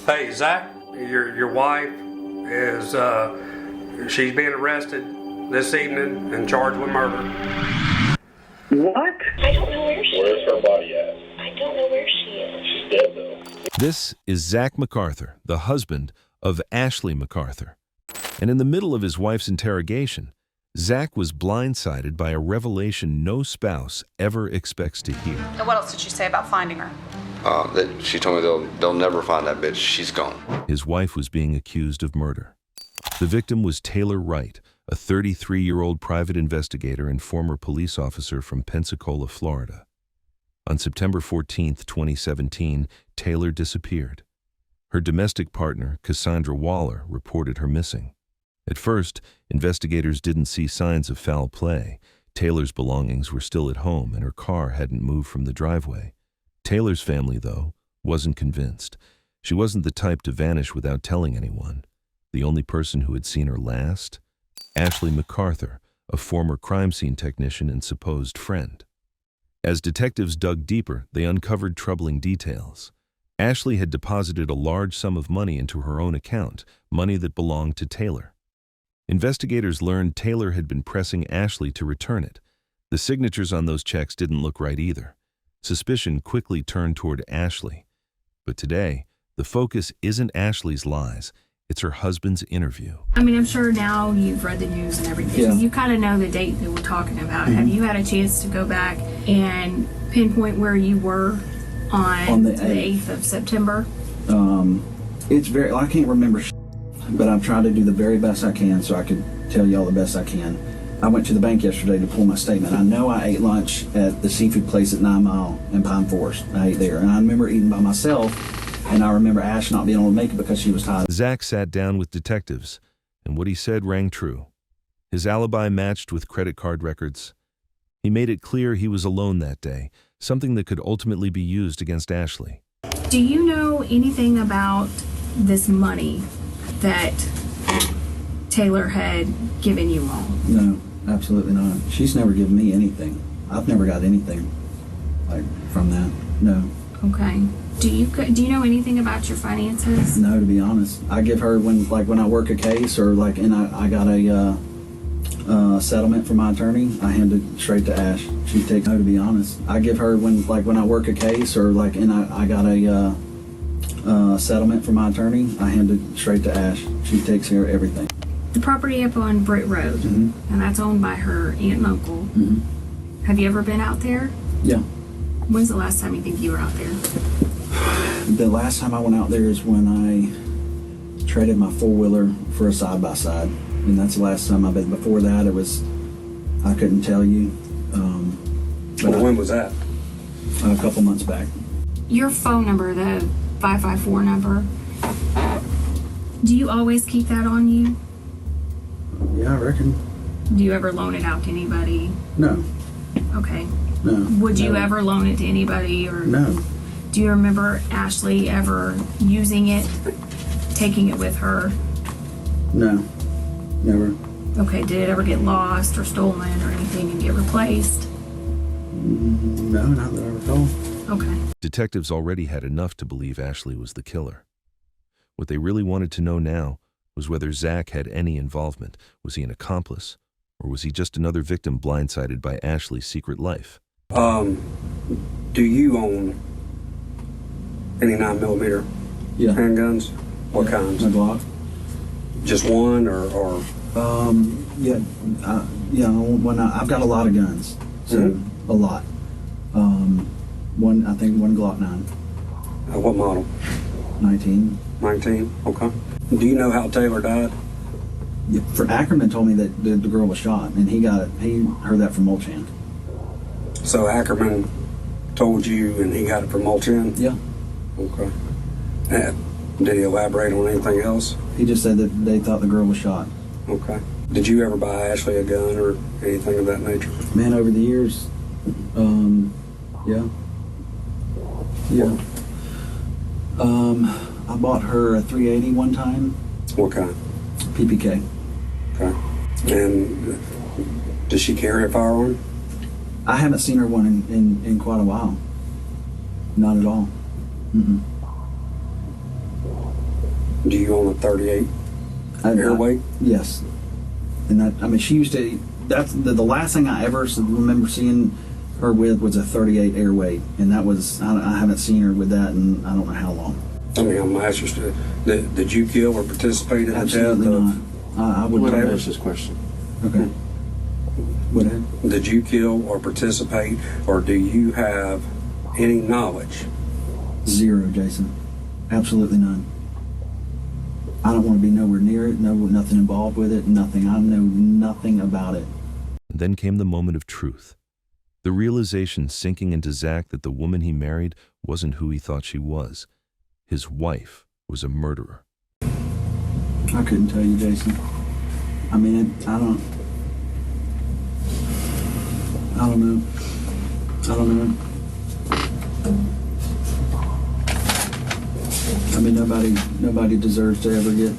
Hey, Zach, your wife is, she's being arrested this evening and charged with murder. What? I don't know where she is. Where's her body at? I don't know where she is. She's dead, though. This is Zack McArthur, the husband of Ashley McArthur. And in the middle of his wife's interrogation, Zack was blindsided by a revelation no spouse ever expects to hear. And what else did she say about finding her? That she told me they'll never find that bitch. She's gone. His wife was being accused of murder. The victim was Taylor Wright, a 33-year-old private investigator and former police officer from Pensacola, Florida. On September 14, 2017, Taylor disappeared. Her domestic partner, Cassandra Waller, reported her missing. At first, investigators didn't see signs of foul play. Taylor's belongings were still at home and her car hadn't moved from the driveway. Taylor's family, though, wasn't convinced. She wasn't the type to vanish without telling anyone. The only person who had seen her last? Ashley McArthur, a former crime scene technician and supposed friend. As detectives dug deeper, they uncovered troubling details. Ashley had deposited a large sum of money into her own account, money that belonged to Taylor. Investigators learned Taylor had been pressing Ashley to return it. The signatures on those checks didn't look right either. Suspicion quickly turned toward Ashley. But today, the focus isn't Ashley's lies, it's her husband's interview. I mean, I'm sure now you've read the news and everything. Yeah. You kind of know the date that we're talking about. Have you had a chance to go back and pinpoint where you were on the the 8th of September? It's very, I can't remember, but I'm trying to do the very best I can so I can tell y'all the best I can. I went to the bank yesterday to pull my statement. I know I ate lunch at the seafood place at 9 Mile in Pine Forest. I ate there, and I remember eating by myself, and I remember Ash not being able to make it because she was tired. Zack sat down with detectives, and what he said rang true. His alibi matched with credit card records. He made it clear he was alone that day, something that could ultimately be used against Ashley. Do you know anything about this money that Taylor had given you all? No, absolutely not. She's never given me anything. I've never got anything like from that. No. Okay. Do you know anything about your finances? No, to be honest. I give her when I work a case or and I got a settlement from my attorney, I hand it straight to Ash. She takes. No, to be honest. I give her when I work a case or I got a settlement from my attorney, I hand it straight to Ash. She takes care of everything. The property up on Britt Road, and that's owned by her aunt and uncle. Have you ever been out there? Yeah. When's the last time you think you were out there? The last time I went out there is when I traded my four-wheeler for a side-by-side. And that's the last time I've been. Before that, I couldn't tell you. When was that? A couple months back. Your phone number, the 554 number, do you always keep that on you? Yeah, I reckon. Do you ever loan it out to anybody? No. Okay. No. Would you No. ever loan it to anybody? Or No. do you remember Ashley ever using it, taking it with her? No. Never. Okay, did it ever get lost or stolen or anything and get replaced? No, not that I recall. Okay. Detectives already had enough to believe Ashley was the killer. What they really wanted to know now was whether Zack had any involvement. Was he an accomplice? Or was he just another victim blindsided by Ashley's secret life? Do you own any 9mm Yeah. handguns? What kinds? My Glock. Just one or Yeah. I've got a lot of guns. So a lot. I think one Glock 9. what model? 19. 19? Okay. Do you know how Taylor died? Yeah, for Ackerman told me that the girl was shot, and he heard that from Mulchan. So Ackerman told you and he got it from Mulchan? Yeah. Okay. Did he elaborate on anything else? He just said that they thought the girl was shot. Okay. Did you ever buy Ashley a gun or anything of that nature? Man, over the years, yeah. Yeah. I bought her a 380 one time. What kind? PPK. Okay. And does she carry a firearm? I haven't seen her one in quite a while. Not at all. Do you own a 38 airway? Yes. And that, I mean, she used to, that's the last thing I ever remember seeing her with was a 38 airway. And that was, I haven't seen her with that in I don't know how long. I mean, I'm asking, did you kill or participate in the death Absolutely not. of? I would Let him never. finish this question. Okay. What ahead? Did you kill or participate, or do you have any knowledge? Zero, Jason. Absolutely none. I don't want to be nowhere near it, nothing involved with it, nothing. I know nothing about it. Then came the moment of truth. The realization sinking into Zack that the woman he married wasn't who he thought she was. His wife was a murderer. I couldn't tell you, Jason. I mean, I don't know. I don't know. I mean, nobody deserves to ever get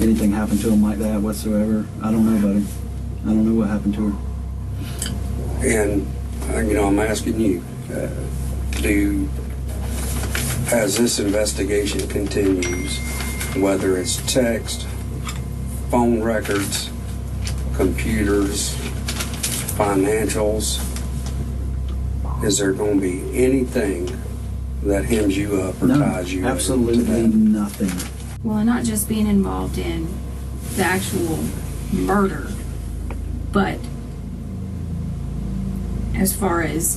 anything happen to them like that whatsoever. I don't know, buddy. I don't know what happened to her. And I'm asking you, as this investigation continues, whether it's text, phone records, computers, financials, is there going to be anything that hems you up or No, ties you absolutely to that? nothing. Well, not just being involved in the actual murder, but as far as,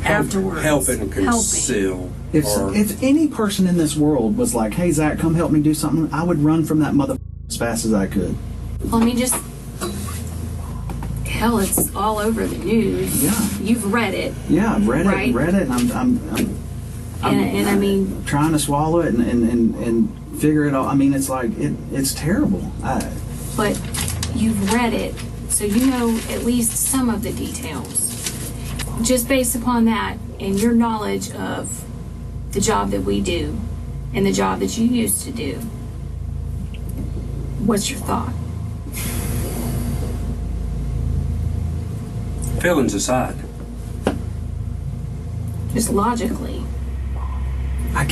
afterwards. Helping conceal. If any person in this world was like, hey, Zach, come help me do something, I would run from that mother as fast as I could. Well, I mean, just hell, it's all over the news. Yeah. You've read it. Yeah, I've read Right. it, and I'm And I mean, trying to swallow it and figure it out. I mean, it's like, it's terrible. but you've read it, so you know at least some of the details. Just based upon that and your knowledge of the job that we do and the job that you used to do, what's your thought? Feelings aside, Just logically. I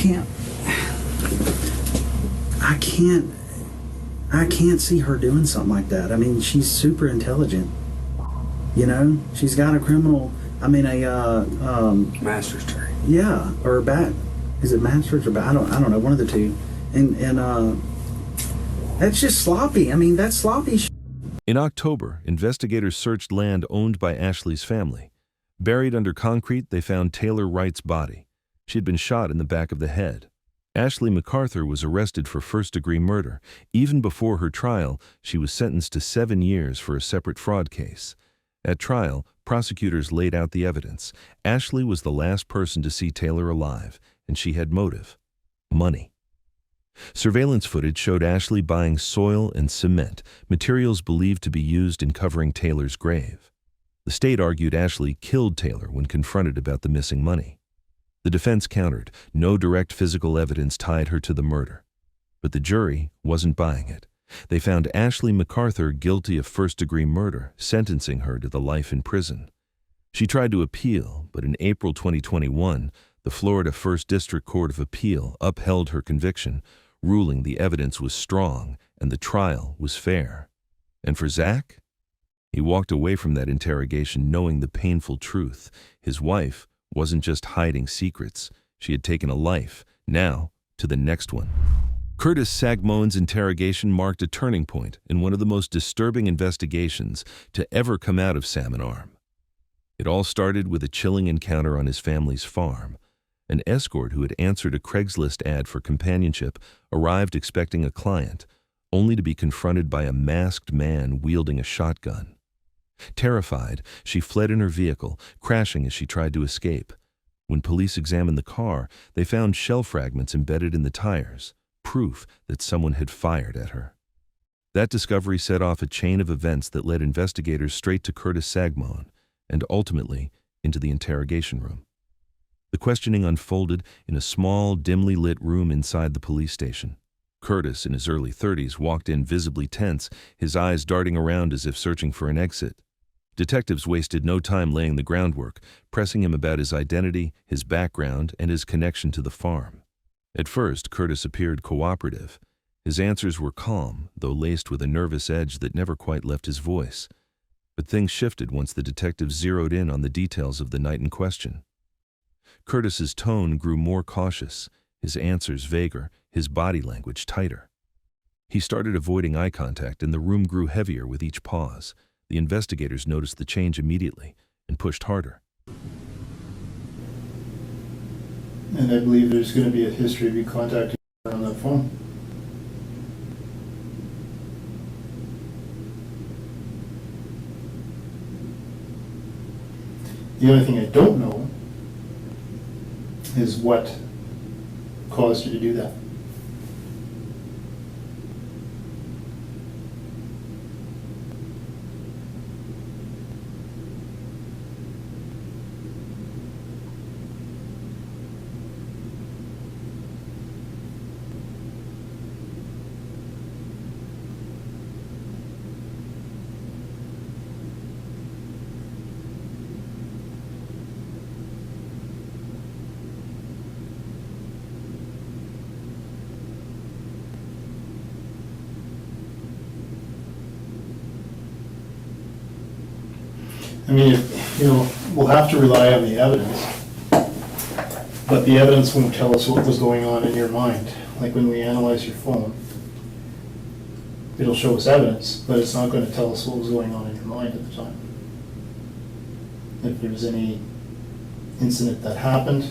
can't see her doing something like that. I mean, she's super intelligent. She's got a criminal. I mean, master's degree. yeah, or is it master's or I don't know, one of the two. And that's just sloppy. I mean, that's sloppy. In October, investigators searched land owned by Ashley's family. Buried under concrete, they found Taylor Wright's body. She had been shot in the back of the head. Ashley McArthur was arrested for first-degree murder. Even before her trial, she was sentenced to 7 years for a separate fraud case. At trial, prosecutors laid out the evidence. Ashley was the last person to see Taylor alive, and she had motive: money. Surveillance footage showed Ashley buying soil and cement, materials believed to be used in covering Taylor's grave. The state argued Ashley killed Taylor when confronted about the missing money. The defense countered. No direct physical evidence tied her to the murder. But the jury wasn't buying it. They found Ashley McArthur guilty of first-degree murder, sentencing her to the life in prison. She tried to appeal, but in April 2021, the Florida First District Court of Appeal upheld her conviction, ruling the evidence was strong and the trial was fair. And for Zack? He walked away from that interrogation knowing the painful truth. His wife wasn't just hiding secrets. She had taken a life, now to the next one. Curtis Sagmone's interrogation marked a turning point in one of the most disturbing investigations to ever come out of Salmon Arm. It all started with a chilling encounter on his family's farm. An escort who had answered a Craigslist ad for companionship arrived expecting a client, only to be confronted by a masked man wielding a shotgun. Terrified, she fled in her vehicle, crashing as she tried to escape. When police examined the car, they found shell fragments embedded in the tires, proof that someone had fired at her. That discovery set off a chain of events that led investigators straight to Curtis Sagmone and ultimately into the interrogation room. The questioning unfolded in a small, dimly lit room inside the police station. Curtis, in his early 30s, walked in visibly tense, his eyes darting around as if searching for an exit. Detectives wasted no time laying the groundwork, pressing him about his identity, his background, and his connection to the farm. At first, Curtis appeared cooperative. His answers were calm, though laced with a nervous edge that never quite left his voice. But things shifted once the detective zeroed in on the details of the night in question. Curtis's tone grew more cautious, his answers vaguer, his body language tighter. He started avoiding eye contact, and the room grew heavier with each pause. The investigators noticed the change immediately and pushed harder. And I believe there's going to be a history of you contacting her on that phone. The only thing I don't know is what caused you to do that. I mean, we'll have to rely on the evidence, but the evidence won't tell us what was going on in your mind. Like when we analyze your phone, it'll show us evidence, but it's not going to tell us what was going on in your mind at the time. If there's any incident that happened,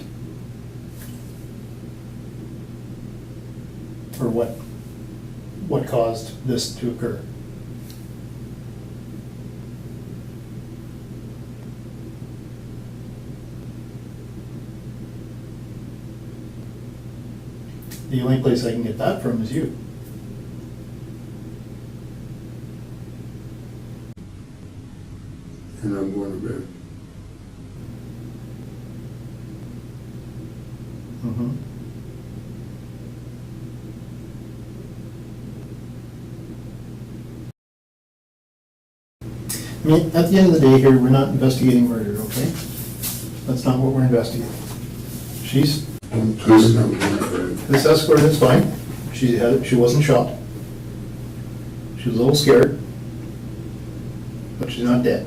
or what caused this to occur. The only place I can get that from is you. And I'm going to bed. Mm-hmm. I mean, at the end of the day here, we're not investigating murder, okay? That's not what we're investigating. I'm tired, I'm going to bed. This escort is fine. She wasn't shot. She was a little scared, but she's not dead.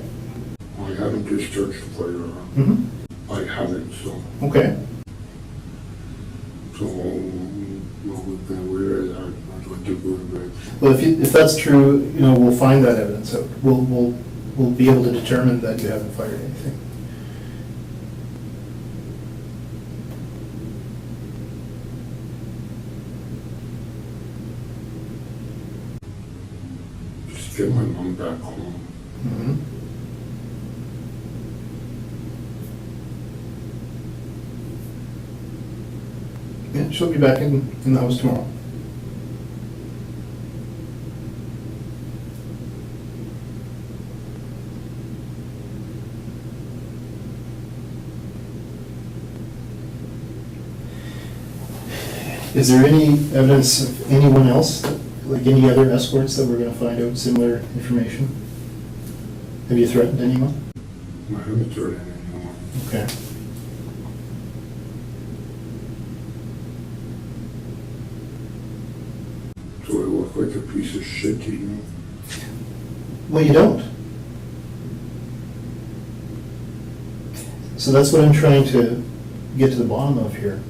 I haven't discharged the firearm. Mm-hmm. I haven't, so. Okay. So, well, we've been weird. I'd like to go to bed. Well, if that's true, we'll find that evidence out. We'll be able to determine that you haven't fired anything. Just get my mom back home. Mm-hmm. Yeah, she'll be back in the house tomorrow. Is there any evidence of anyone else, like any other escorts that we're going to find out similar information? Have you threatened anyone? I haven't threatened anyone. Okay. So I look like a piece of shit to you. Well, you don't. So that's what I'm trying to get to the bottom of here.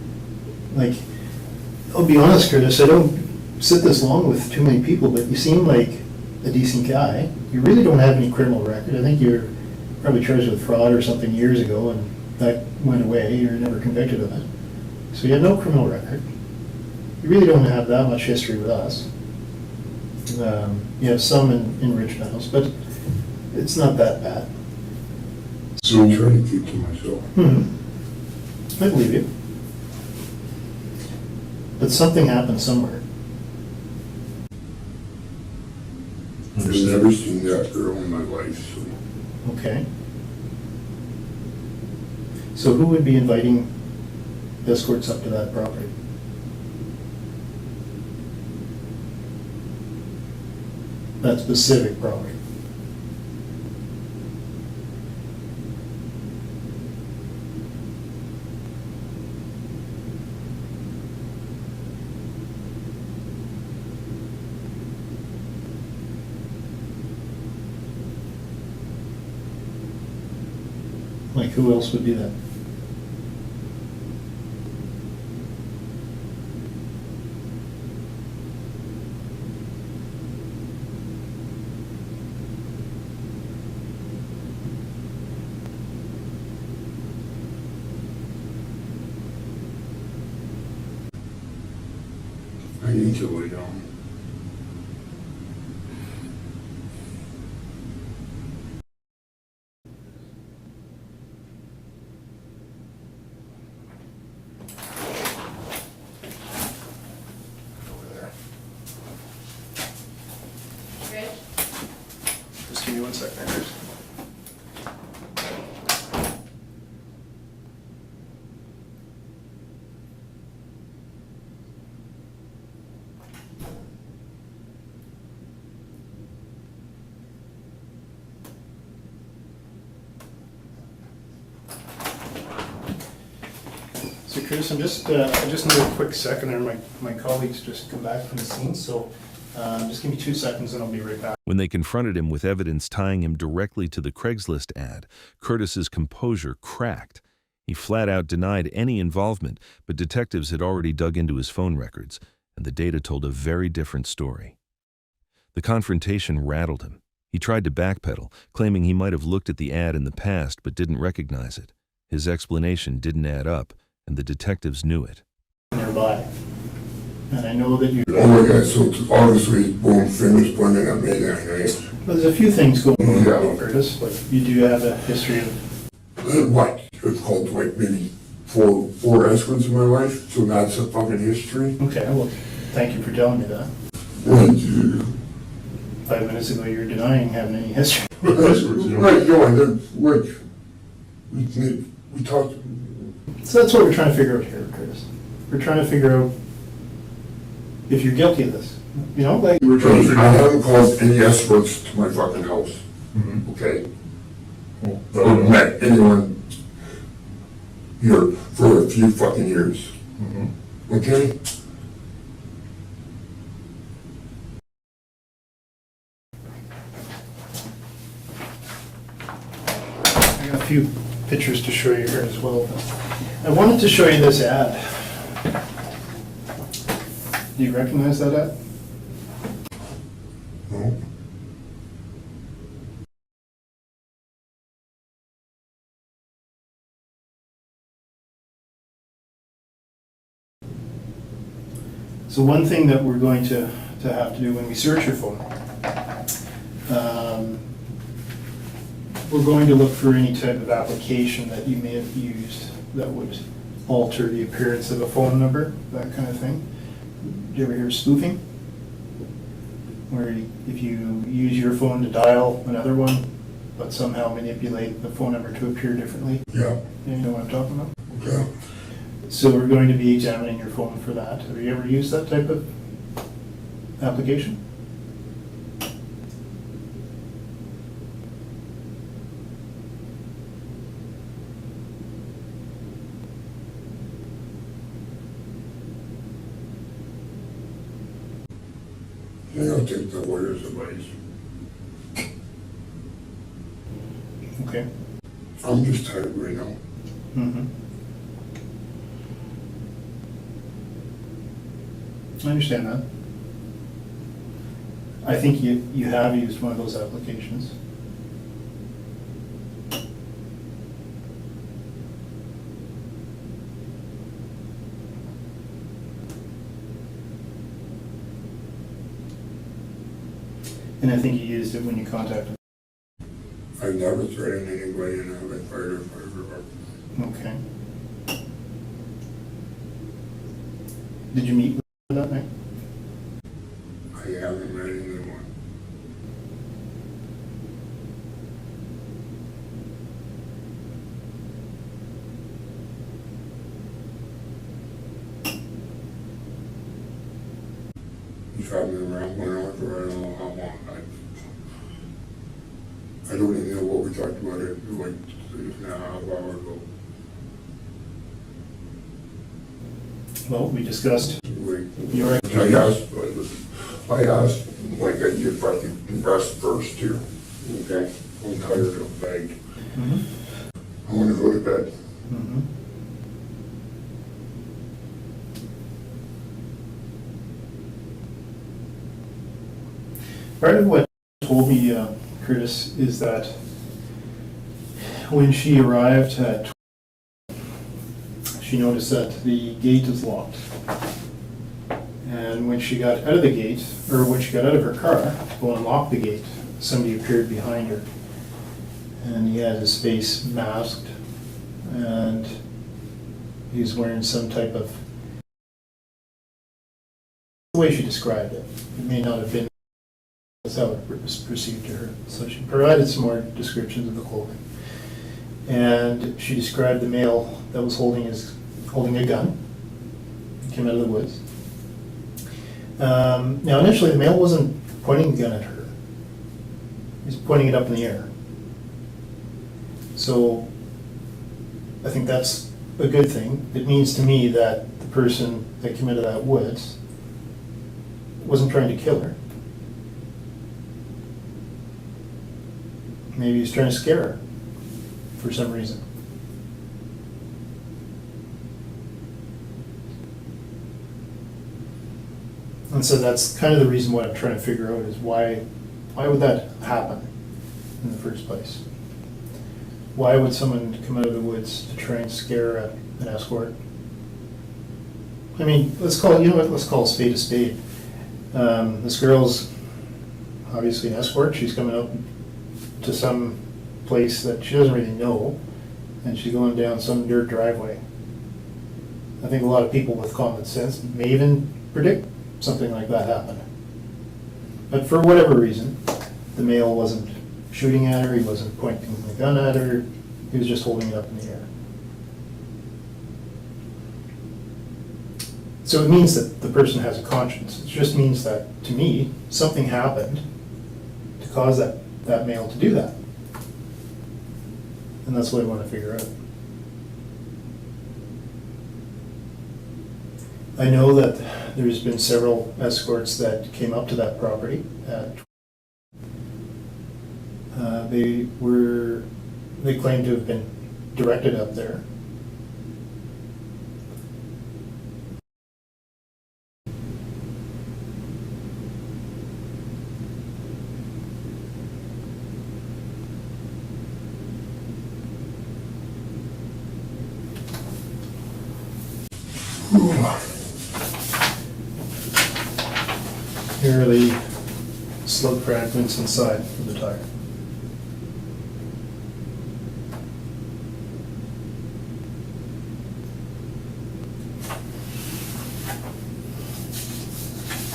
Like, I'll be honest, Curtis, I don't sit this long with too many people, but you seem like a decent guy. You really don't have any criminal record. I think you're probably charged with fraud or something years ago, and that went away. You were never convicted of it. So you have no criminal record. You really don't have that much history with us. You have some in Rich Meadows, but it's not that bad. So I'm trying to keep to myself. Mm-hmm. I believe you. But something happened somewhere. I've never seen that girl in my life, so. Okay. So who would be inviting escorts up to that property? That specific property? Like, who else would do that? I need to lay down. Just give me 1 second, Chris. So Chris, I just need a quick second there. My colleagues just come back from the scene, so just give me 2 seconds and I'll be right back. When they confronted him with evidence tying him directly to the Craigslist ad, Curtis's composure cracked. He flat out denied any involvement, but detectives had already dug into his phone records, and the data told a very different story. The confrontation rattled him. He tried to backpedal, claiming he might have looked at the ad in the past but didn't recognize it. His explanation didn't add up, and the detectives knew it. Nearby. And I know that you... Oh my God, so it's obviously boom, fingers pointing at me there, right? Well, there's a few things going on, Yeah. Curtis. Like, you do have a history of... What? It's called like maybe four escorts in my life, so that's a fucking history. Okay, well, thank you for telling me that. Thank you. 5 minutes ago, you were denying having any history. Right, no, I did, like, we talked. So that's what we're trying to figure out here, Curtis. We're trying to figure out if you're guilty of this. You know, like... We're trying to figure out. I haven't called any escorts to my fucking house, okay? Or met anyone here for a few fucking years, okay? I got a few pictures to show you here as well. I wanted to show you this ad. Do you recognize that ad? No? So one thing that we're going to have to do when we search your phone, we're going to look for any type of application that you may have used that would alter the appearance of a phone number, that kind of thing. Do you ever hear of spoofing? Where if you use your phone to dial another one, but somehow manipulate the phone number to appear differently? Yeah, You know what I'm talking about? okay. So we're going to be examining your phone for that. Have you ever used that type of application? Yeah, I'll take the lawyer's advice. Okay. I'm just tired right now. Mm-hmm. I understand that. I think you have used one of those applications. And I think you used it when you contacted. I've never threatened anybody and I haven't fired a firearm. Okay. Did you meet with her that night? I haven't met anyone. He's had me around going on for I don't know how long. I don't even know what we talked about it like now, a half hour ago. Well, we discussed Like, your... I asked, like, if I could rest first here, okay? I'm tired of like, Mhm. I want to go to bed. Mhm. Part of what told me, Curtis, is that when she arrived at, she noticed that the gate is locked. And when she got out of the gate, or when she got out of her car to go unlock the gate, somebody appeared behind her. And he had his face masked, and he was wearing some type of, the way she described it, it may not have been, that's how it was perceived to her. So she provided some more descriptions of the clothing. And she described the male that was holding a gun. He came out of the woods. Now initially the male wasn't pointing the gun at her. He was pointing it up in the air. So I think that's a good thing. It means to me that the person that came out of that woods wasn't trying to kill her. Maybe he was trying to scare her for some reason. And so that's kind of the reason what I'm trying to figure out is why would that happen in the first place? Why would someone come out of the woods to try and scare an escort? I mean, let's call a spade a spade. This girl's obviously an escort. She's coming up to some place that she doesn't really know, and she's going down some dirt driveway. I think a lot of people with common sense may even predict something like that happening. But for whatever reason, the male wasn't shooting at her, he wasn't pointing the gun at her, he was just holding it up in the air. So it means that the person has a conscience. It just means that, to me, something happened to cause that male to do that. And that's what I want to figure out. I know that there's been several escorts that came up to that property. They claimed to have been directed up there. Here are the slug fragments inside of the tire.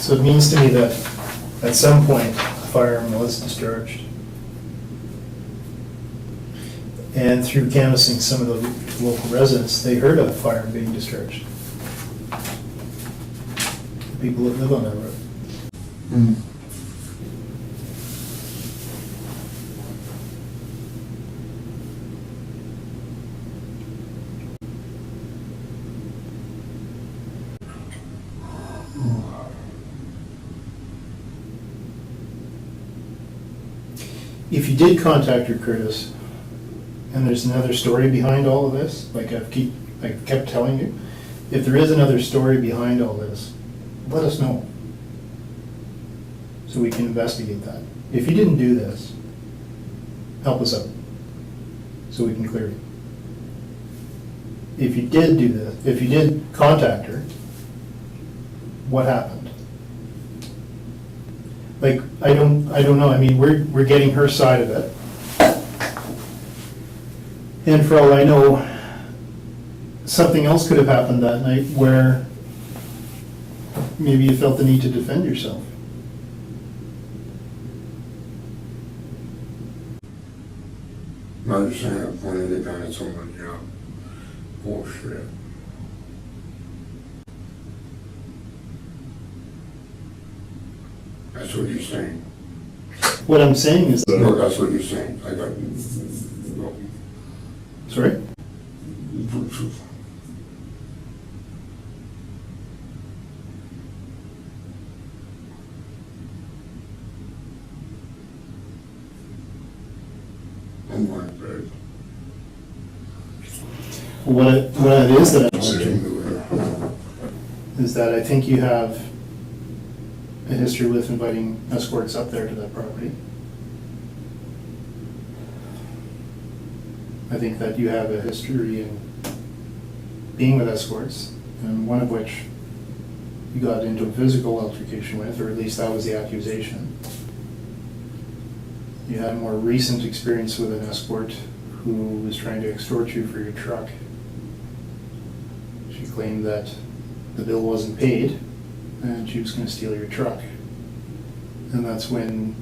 So it means to me that at some point a firearm was discharged. And through canvassing some of the local residents, they heard of a firearm being discharged. The people that live on that road. If you did contact her, Curtis, and there's another story behind all of this, like I kept telling you, if there is another story behind all this, let us know so we can investigate that. If you didn't do this, help us out so we can clear you. If you did do this, if you did contact her, what happened? Like, I don't know. I mean, we're getting her side of it. And for all I know, something else could have happened that night where maybe you felt the need to defend yourself. Not just saying I pointed a gun at somebody, bullshit. That's what you're saying. What I'm saying is that... No, that's what you're saying. I got... No. Sorry? I'm going to bed. What it is that I'm Sitting wondering there. is that I think you have a history with inviting escorts up there to that property. I think that you have a history in being with escorts, and one of which you got into a physical altercation with, or at least that was the accusation. You had a more recent experience with an escort who was trying to extort you for your truck. She claimed that the bill wasn't paid and she was going to steal your truck. And that's when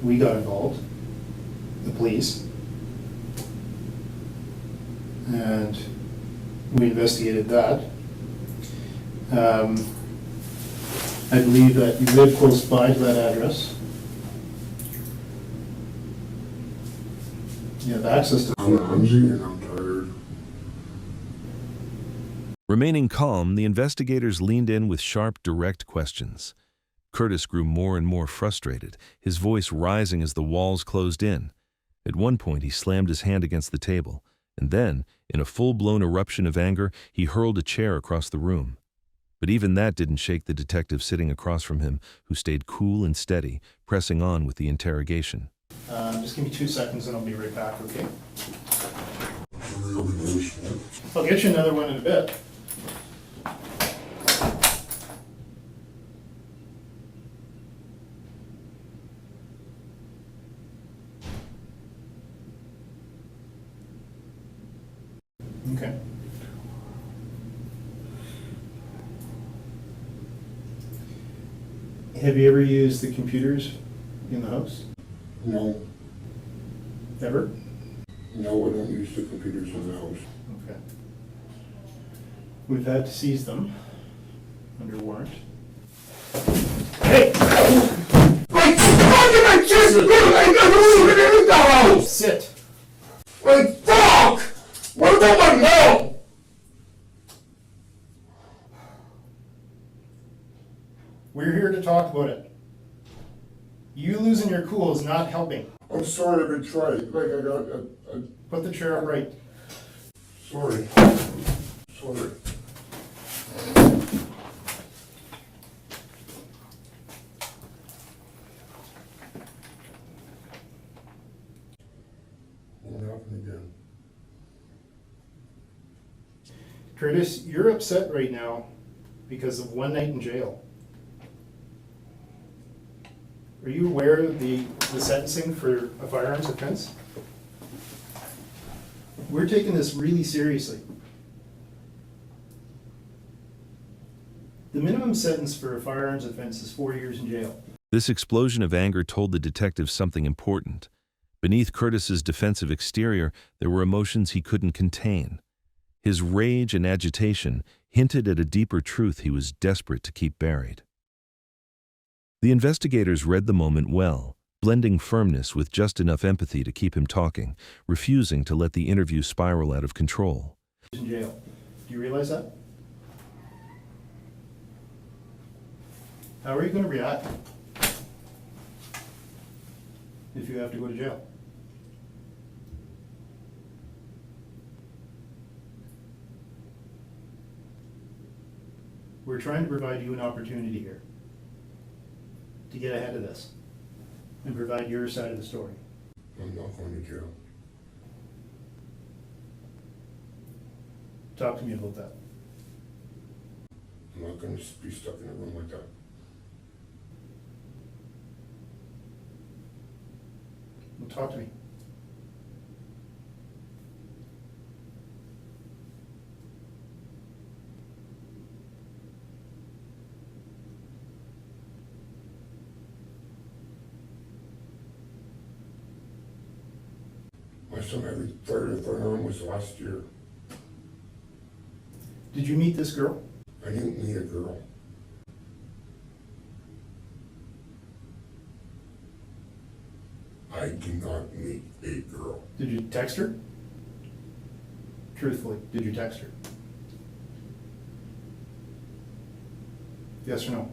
we got involved, the police. And we investigated that. I believe that you live close by to that address. You have access to. I'm clumsy and I'm tired. Remaining calm, the investigators leaned in with sharp, direct questions. Curtis grew more and more frustrated, his voice rising as the walls closed in. At one point, he slammed his hand against the table, and then, in a full-blown eruption of anger, he hurled a chair across the room. But even that didn't shake the detective sitting across from him, who stayed cool and steady, pressing on with the interrogation. Just give me 2 seconds and I'll be right back, okay? Really loose. I'll get you another one in a bit. Okay. Have you ever used the computers in the house? No, Ever? no, I don't use the computers in the house. Okay. We've had to seize them under warrant. Hey! Like, fucking I just I never even in the house! Sit! Like, fuck! What about my mom? We're here to talk about it. You losing your cool is not helping. I'm sorry, I've been trying. Like, I got, Put the chair upright. sorry. Sorry. Won't happen again. Curtis, you're upset right now because of one night in jail. Are you aware of the sentencing for a firearms offense? We're taking this really seriously. The minimum sentence for a firearms offense is 4 years in jail. This explosion of anger told the detective something important. Beneath Curtis's defensive exterior, there were emotions he couldn't contain. His rage and agitation hinted at a deeper truth he was desperate to keep buried. The investigators read the moment well, blending firmness with just enough empathy to keep him talking, refusing to let the interview spiral out of control. In jail. Do you realize that? How are you going to react if you have to go to jail? We're trying to provide you an opportunity here to get ahead of this and provide your side of the story. I'm not going to jail. Talk to me about that. I'm not going to be stuck in a room like that. Well, talk to me. My son ever fired a firearm was last year. Did you meet this girl? I didn't meet a girl. I did not meet a girl. Did you text her? Truthfully, did you text her? Yes or no?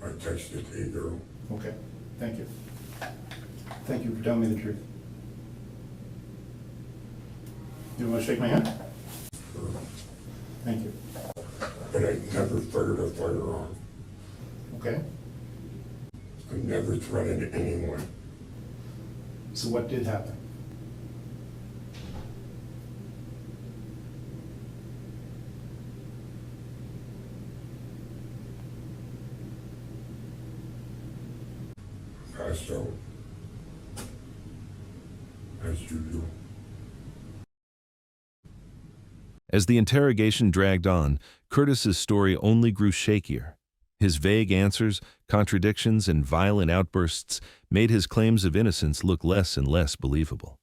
I texted a girl. Okay, thank you. Thank you for telling me the truth. You want to shake my hand? Thank you. But I never fired a firearm. Okay. I never threatened anyone. So what did happen? Passed out. As usual. As the interrogation dragged on, Curtis's story only grew shakier. His vague answers, contradictions, and violent outbursts made his claims of innocence look less and less believable.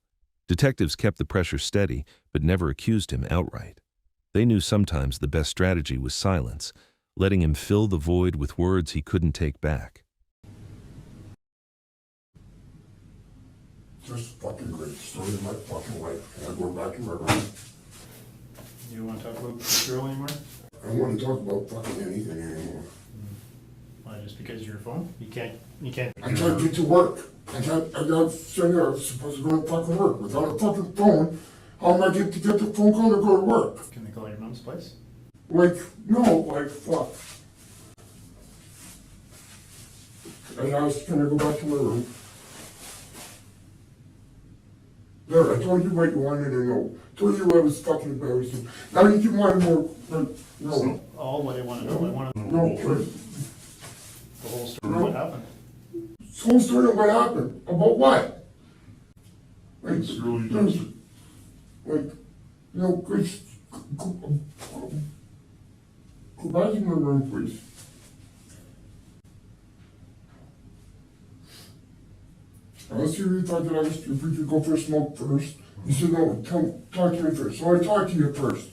Detectives kept the pressure steady, but never accused him outright. They knew sometimes the best strategy was silence, letting him fill the void with words he couldn't take back. Just a fucking great story of my fucking life. Can I go back to my room? You don't want to talk about this girl anymore? I don't want to talk about fucking anything anymore. Why, just because you're a phone? You can't. I can't get to work. I got saying I was supposed to go to fucking work. Without a fucking phone, how am I get to get the phone call to go to work? Can they call your mom's place? Like, no, like, fuck. I asked, can I go back to my room? There, I told you what you wanted to know. Told you I was fucking embarrassing. Now you want more, like, no. All what I want to know. I want to know No, please. the whole story. What happened? Whole story of what happened. About what? Like, there's, like, you know, Chris, go back to my room, please. I asked you if you thought that if we could go for a smoke first. You said, no, talk to me first. So I talked to you first.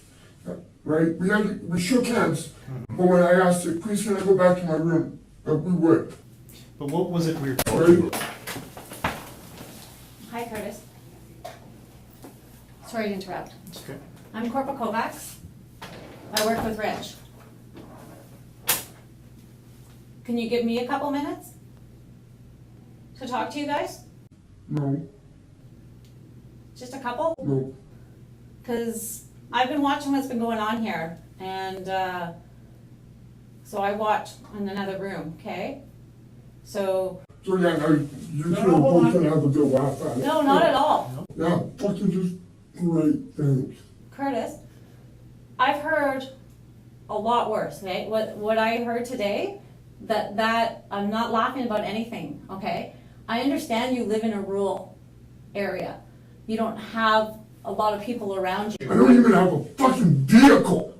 Right? We shook hands. But when I asked you, please can I go back to my room? We would. But what was it we were Right? Hi, Curtis. Sorry to interrupt. It's okay. I'm Corporal Kovacs. I work with Rich. Can you give me a couple minutes to talk to you guys? No, Just a couple? no. Because I've been watching what's been going on here, and so I watch in another room, okay? So, So yeah, now you two are both gonna have a good laugh at it. no, not at all. Yeah, fucking just great, thanks. Curtis, I've heard a lot worse, okay? What I heard today, that I'm not laughing about anything, okay? I understand you live in a rural area. You don't have a lot of people around you. I don't even have a fucking vehicle.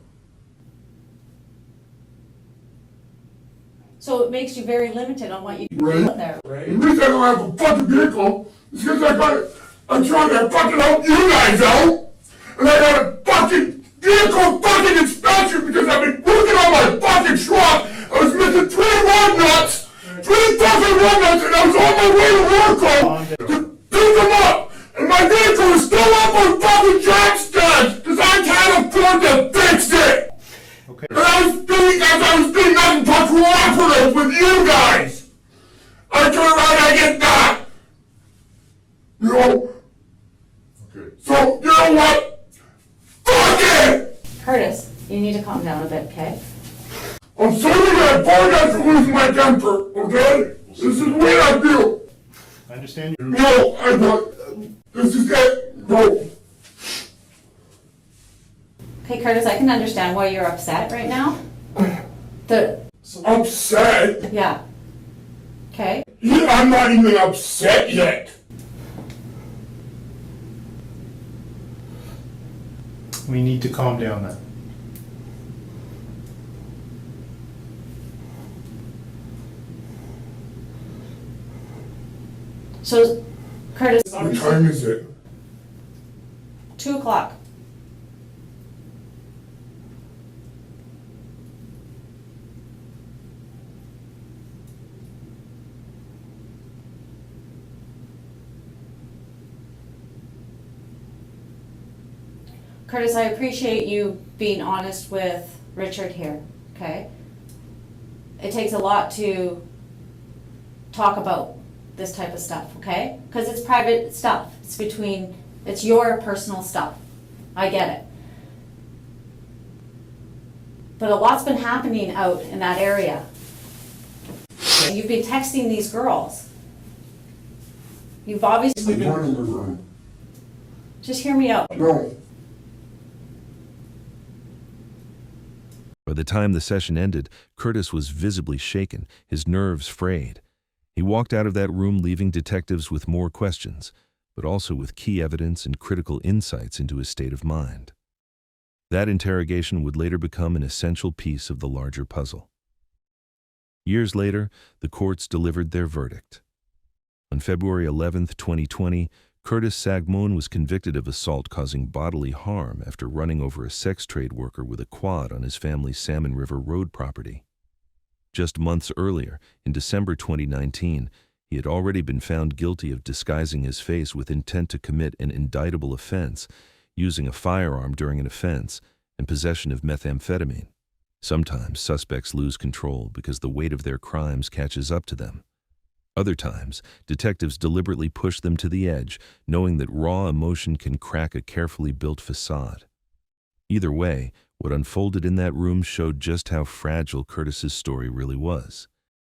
So it makes you very limited on what you can do Right. out there. The reason I don't have a fucking vehicle is because I'm trying to fucking help you guys out. And I got a fucking vehicle fucking inspection because I've been working on my fucking truck. I was missing 3 lug nuts. 3 fucking lug nuts, and I was on my way to work to pick them up. And my vehicle is still up on fucking jack studs because I can't afford to fix it. Okay. And I was being nothing but cooperative with you guys. I turn around, I get that. You know? Okay. So, you know what? Fuck it! Curtis, you need to calm down a bit, okay? I'm sorry, I apologize for losing my temper, okay? This is the way I feel. I understand you. No, I don't. This is it. No. Okay, Curtis, I can understand why you're upset right now. Upset? Yeah. Okay? Yeah, I'm not even upset yet. We need to calm down then. So, Curtis, What time is it? 2 o'clock. Curtis, I appreciate you being honest with Richard here, okay? It takes a lot to talk about this type of stuff, okay? Because it's private stuff. It's your personal stuff. I get it. But a lot's been happening out in that area. You've been texting these girls. You've obviously I'm not in the room. Just hear me out. No. By the time the session ended, Curtis was visibly shaken, his nerves frayed. He walked out of that room leaving detectives with more questions, but also with key evidence and critical insights into his state of mind. That interrogation would later become an essential piece of the larger puzzle. Years later, the courts delivered their verdict. On February 11, 2020, Curtis Sagmon was convicted of assault causing bodily harm after running over a sex trade worker with a quad on his family's Salmon River Road property. Just months earlier, in December 2019, he had already been found guilty of disguising his face with intent to commit an indictable offense, using a firearm during an offense, and possession of methamphetamine. Sometimes suspects lose control because the weight of their crimes catches up to them. Other times, detectives deliberately push them to the edge, knowing that raw emotion can crack a carefully built facade. Either way, what unfolded in that room showed just how fragile Curtis's story really was.